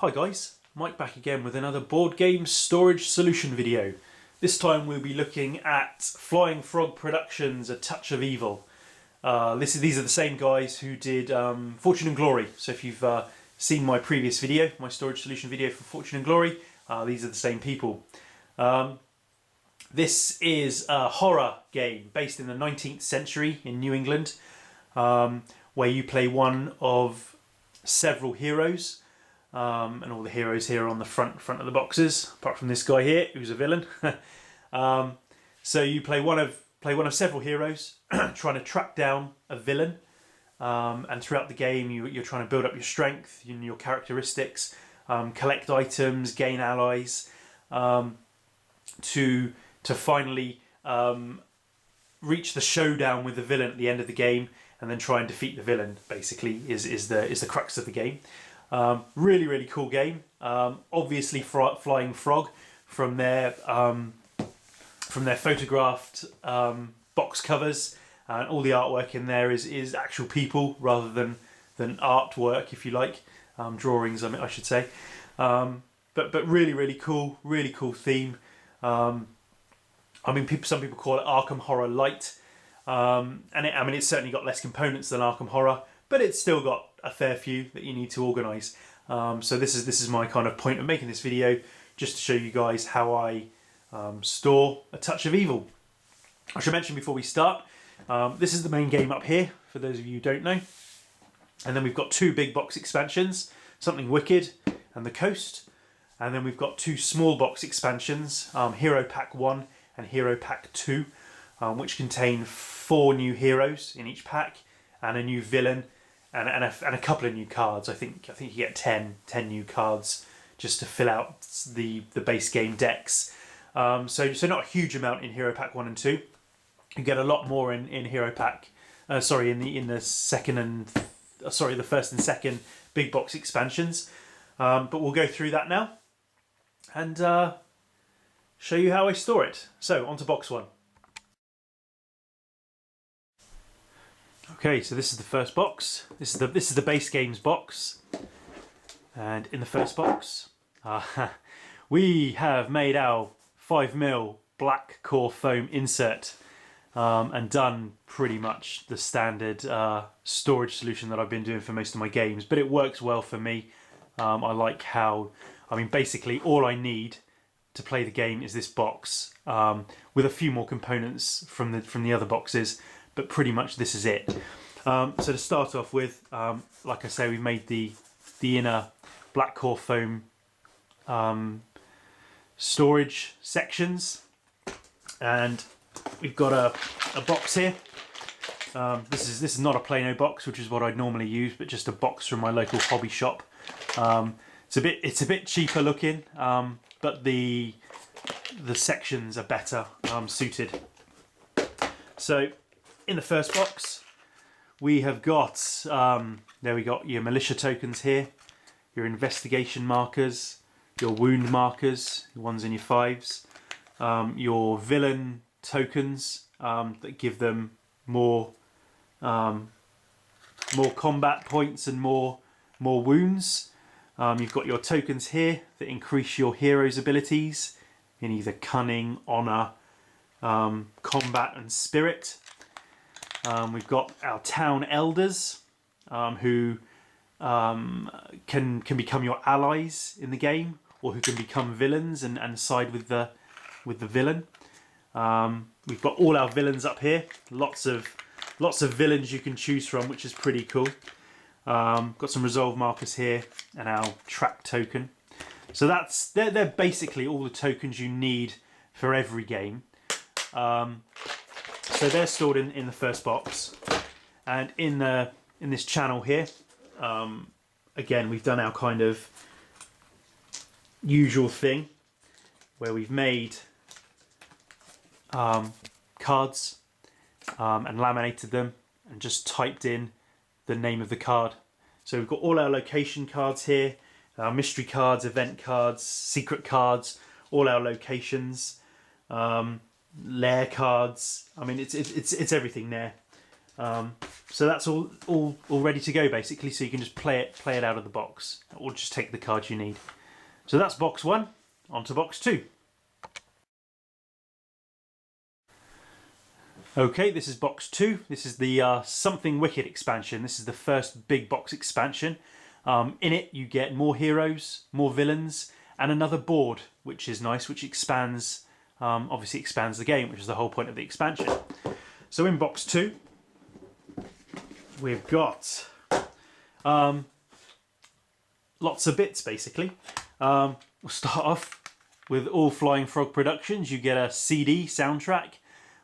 Hi guys, Mike back again with another board game storage solution video. This time we'll be looking at Flying Frog Productions' A Touch of Evil. These are the same guys who did Fortune and Glory. So if you've seen my previous video, my storage solution video for Fortune and Glory, these are the same people. This is a horror game based in the 19th century in New England, where you play one of several heroes. And all the heroes here are on the front of the boxes, apart from this guy here, who's a villain. So you play one of several heroes, trying to track down a villain. And throughout the game, you're trying to build up your strength, your characteristics, collect items, gain allies, to finally reach the showdown with the villain at the end of the game, and then try and defeat the villain. Basically, is the crux of the game. Really cool game. Obviously, Flying Frog from their photographed box covers, and all the artwork in there is actual people rather than artwork, if you like, drawings. I should say. But really cool theme. Some people call it Arkham Horror Light, and it's certainly got less components than Arkham Horror, but it's still got a fair few that you need to organise. So this is my kind of point of making this video, just to show you guys how I store A Touch of Evil. I should mention before we start, this is the main game up here, for those of you who don't know. And then we've got two big box expansions, Something Wicked and The Coast. And then we've got two small box expansions, Hero Pack 1 and Hero Pack 2, which contain 4 new heroes in each pack, and a new villain, and a couple of new cards. I think you get 10 new cards just to fill out the base game decks. So not a huge amount in Hero Pack 1 and 2. You get a lot more in Hero Pack. In the first and second big box expansions. But we'll go through that now and show you how I store it. So on to box 1. Okay, so this is the first box. This is the base games box, and in the first box, we have made our 5mm black core foam insert, and done pretty much the standard storage solution that I've been doing for most of my games. But it works well for me. I like how, basically all I need to play the game is this box, with a few more components from the other boxes. But pretty much this is it. So to start off with, like I say, we've made the inner black core foam storage sections, and we've got a box here. This is not a Plano box, which is what I'd normally use, but just a box from my local hobby shop. It's a bit cheaper looking, but the sections are better suited. So in the first box, we have got your militia tokens here, your investigation markers, your wound markers, your 1s and your 5s, your villain tokens that give them more combat points and more wounds. You've got your tokens here that increase your hero's abilities in either cunning, honour, combat and spirit. We've got our town elders, who can become your allies in the game, or who can become villains and side with the villain. We've got all our villains up here. Lots of villains you can choose from, which is pretty cool. Got some resolve markers here and our track token. So they're basically all the tokens you need for every game. So they're stored in the first box, and in this channel here, again we've done our kind of usual thing where we've made cards and laminated them and just typed in the name of the card. So we've got all our location cards here, our mystery cards, event cards, secret cards, all our locations, lair cards. It's everything there. So that's all ready to go basically. So you can just play it out of the box, or just take the cards you need. So that's box 1. On to box 2. Okay, this is box 2. This is the Something Wicked expansion. This is the first big box expansion. In it you get more heroes, more villains, and another board, which is nice, which expands, obviously expands the game, which is the whole point of the expansion. So in box 2, we've got lots of bits basically. We'll start off with All Flying Frog Productions. You get a CD soundtrack,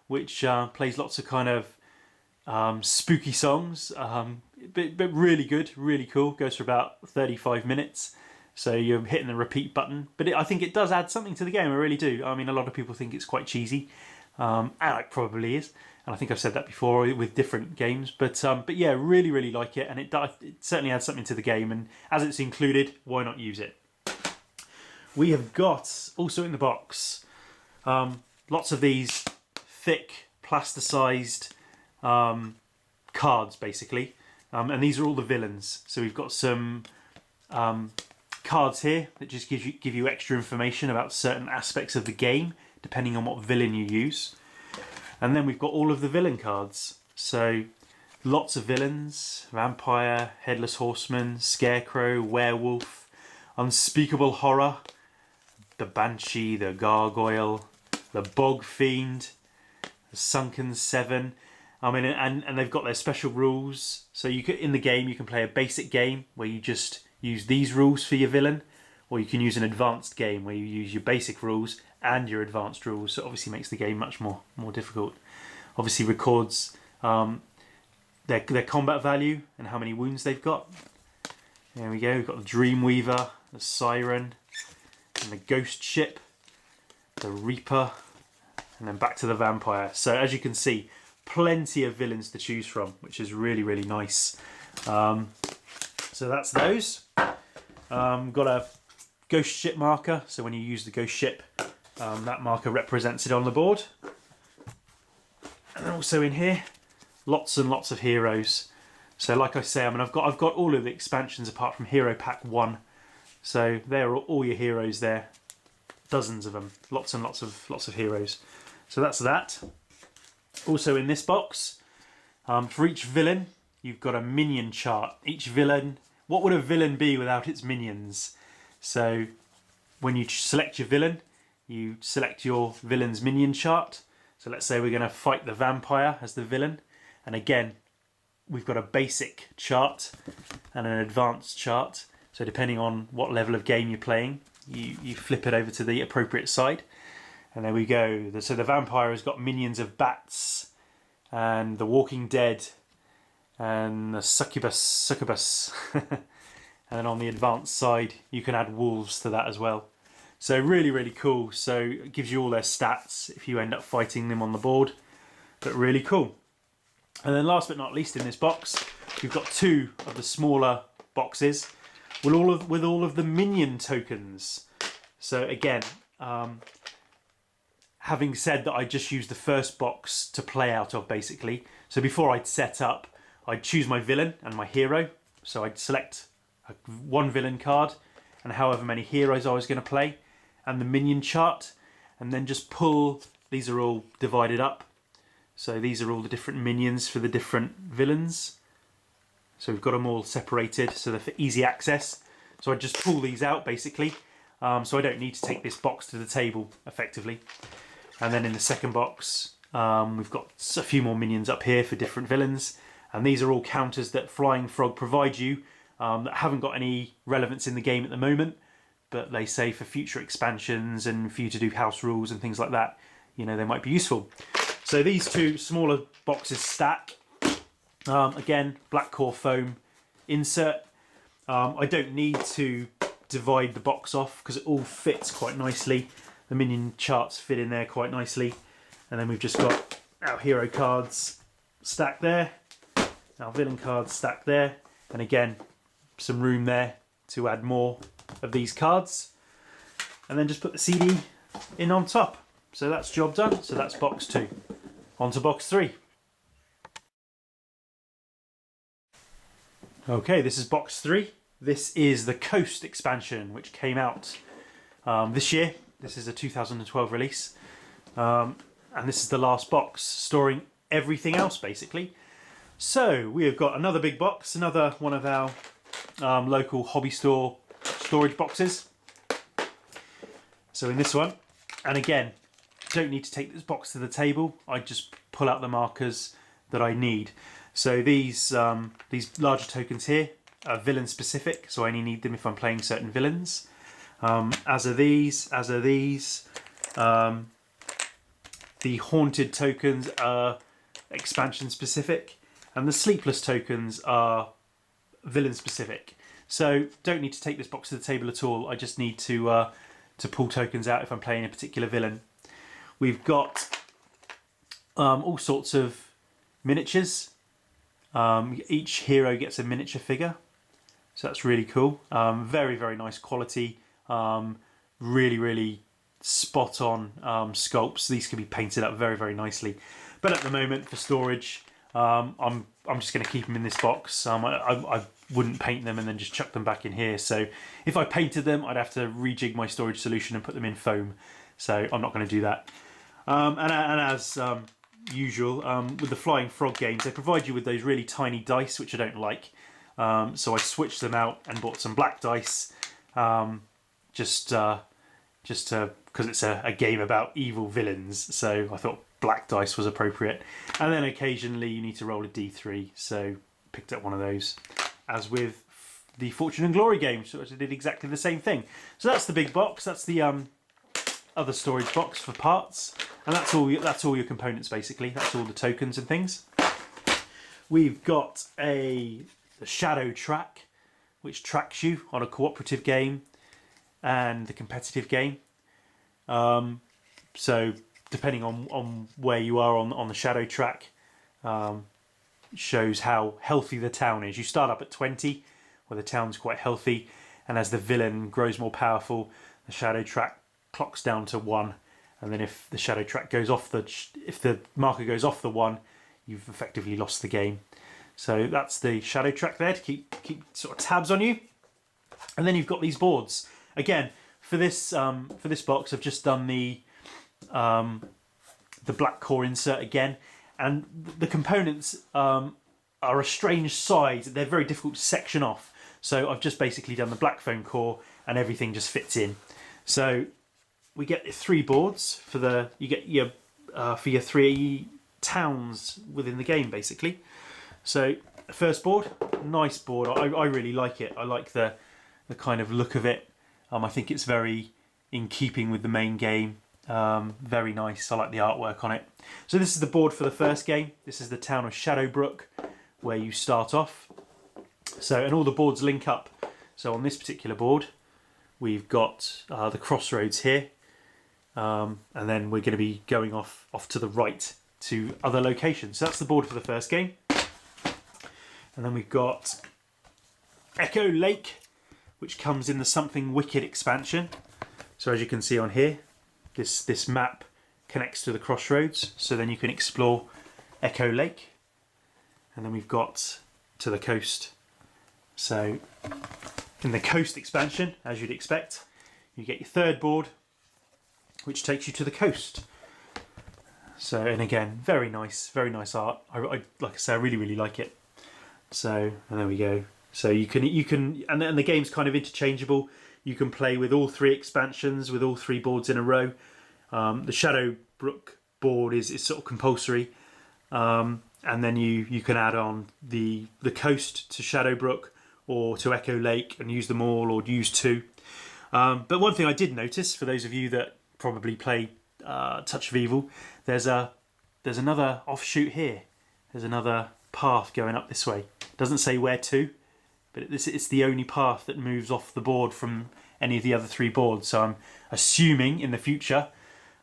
which plays lots of kind of spooky songs, but really good, really cool. Goes for about 35 minutes, so you're hitting the repeat button. But I think it does add something to the game, I really do. I mean, a lot of people think it's quite cheesy, and it probably is. And I think I've said that before with different games, but yeah, really like it, and it certainly adds something to the game. And as it's included, why not use it? We have got also in the box lots of these thick plasticized cards basically, and these are all the villains. So we've got some cards here that just give you extra information about certain aspects of the game depending on what villain you use. And then we've got all of the villain cards. So lots of villains: Vampire, Headless Horseman, Scarecrow, Werewolf, Unspeakable Horror, the Banshee, the Gargoyle, the Bog Fiend, the Sunken Seven. I mean, and they've got their special rules. So you could, in the game, you can play a basic game where you just use these rules for your villain, or you can use an advanced game where you use your basic rules and your advanced rules. So it obviously makes the game much more difficult. Obviously records their combat value and how many wounds they've got. There we go. We've got the Dreamweaver, the Siren, and the Ghost Ship, the Reaper, and then back to the Vampire. So as you can see, plenty of villains to choose from, which is really nice. So that's those. Got a Ghost Ship marker, so when you use the Ghost Ship, that marker represents it on the board. And then also in here, lots and lots of heroes. So like I say, I mean, I've got all of the expansions apart from Hero Pack 1. So there are all your heroes there, dozens of them, lots and lots of heroes. So that's that. Also in this box, for each villain, you've got a minion chart. Each villain, what would a villain be without its minions? So when you select your villain, you select your villain's minion chart. So let's say we're going to fight the Vampire as the villain. And again, we've got a basic chart and an advanced chart. So depending on what level of game you're playing, you flip it over to the appropriate side. And there we go. So the Vampire has got minions of bats and the Walking Dead and the succubus. And then on the advanced side, you can add wolves to that as well. So really cool. So it gives you all their stats if you end up fighting them on the board. But really cool. And then last but not least in this box, we've got 2 of the smaller boxes with all of the minion tokens. So again, having said that, I just used the first box to play out of basically. So before I'd set up, I'd choose my villain and my hero. So I'd select one villain card and however many heroes I was going to play and the minion chart, and then just pull. These are all divided up. So these are all the different minions for the different villains. So we've got them all separated so they're for easy access. So I just pull these out basically. So I don't need to take this box to the table effectively. And then in the second box, we've got a few more minions up here for different villains. And these are all counters that Flying Frog provide you that haven't got any relevance in the game at the moment, but they say for future expansions and for you to do house rules and things like that, you know, they might be useful. So these 2 smaller boxes stack. Again, black core foam insert. I don't need to divide the box off because it all fits quite nicely. The minion charts fit in there quite nicely. And then we've just got our hero cards stacked there, our villain cards stacked there, and again, some room there to add more of these cards. And then just put the CD in on top. So that's job done. So that's box 2. On to box 3. Okay, this is box 3. This is the Coast expansion, which came out this year. This is a 2012 release. And this is the last box, storing everything else, basically. So, we have got another big box, another one of our local hobby store storage boxes. So in this one, and again, don't need to take this box to the table. I just pull out the markers that I need. So these larger tokens here are villain specific, so I only need them if I'm playing certain villains. As are these. The haunted tokens are expansion specific, and the sleepless tokens are villain specific. So don't need to take this box to the table at all. I just need to pull tokens out if I'm playing a particular villain. We've got all sorts of miniatures. Each hero gets a miniature figure, so that's really cool. Very, very nice quality. Really, really spot on sculpts. These can be painted up very, very nicely. But at the moment, for storage, I'm just going to keep them in this box. I wouldn't paint them and then just chuck them back in here. So if I painted them, I'd have to rejig my storage solution and put them in foam. So I'm not going to do that. And as usual, with the Flying Frog games, they provide you with those really tiny dice, which I don't like. So I switched them out and bought some black dice, just because it's a game about evil villains. So I thought black dice was appropriate. And then occasionally you need to roll a d3, so picked up one of those. As with the Fortune and Glory games, so I did exactly the same thing. So that's the big box. That's the other storage box for parts, and that's all your components basically. That's all the tokens and things. We've got the Shadow Track, which tracks you on a cooperative game and the competitive game. So depending on where you are on the Shadow Track, shows how healthy the town is. You start up at 20, where the town's quite healthy, and as the villain grows more powerful, the Shadow Track clocks down to 1, and then if the Shadow Track goes off if the marker goes off the 1, you've effectively lost the game. So that's the Shadow Track there to keep sort of tabs on you. And then you've got these boards. Again, for this box, I've just done the black core insert again, and the components are a strange size. They're very difficult to section off. So I've just basically done the black foam core, and everything just fits in. So we get 3 boards for for your 3 towns within the game, basically. So first board, nice board. I really like it. I like the kind of look of it. I think it's very in keeping with the main game. Very nice. I like the artwork on it. So this is the board for the first game. This is the town of Shadowbrook, where you start off. So, and all the boards link up. So on this particular board, we've got the crossroads here, and then we're going to be going off to the right to other locations. So that's the board for the first game. And then we've got Echo Lake, which comes in the Something Wicked expansion. So as you can see on here, this map connects to the crossroads, so then you can explore Echo Lake. And then we've got to the coast. So in the Coast expansion, as you'd expect, you get your third board, which takes you to the coast. So, and again, very nice art. I like I say, I really like it. So, and there we go. So you can, and the game's kind of interchangeable. You can play with all 3 expansions, with all 3 boards in a row. The Shadowbrook board is sort of compulsory, and then you can add on the coast to Shadowbrook or to Echo Lake and use them all, or use 2. But one thing I did notice, for those of you that probably play Touch of Evil, there's another offshoot here. There's another path going up this way. Doesn't say where to, but it's the only path that moves off the board from any of the other 3 boards. So I'm assuming in the future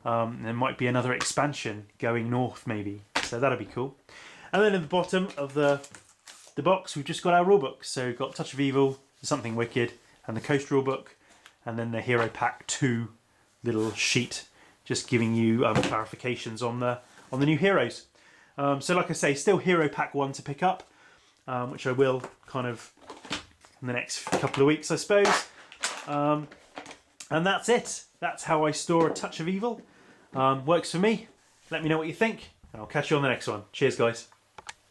there might be another expansion going north, maybe. So that'll be cool. And then at the bottom of the box, we've just got our rulebooks. So we've got Touch of Evil, Something Wicked, and the Coast rulebook, and then the Hero Pack 2 little sheet, just giving you clarifications on the new heroes. So like I say, still Hero Pack 1 to pick up. which I will kind of in the next couple of weeks, I suppose. And that's it. That's how I store a Touch of Evil. Works for me. Let me know what you think, and I'll catch you on the next one. Cheers, guys.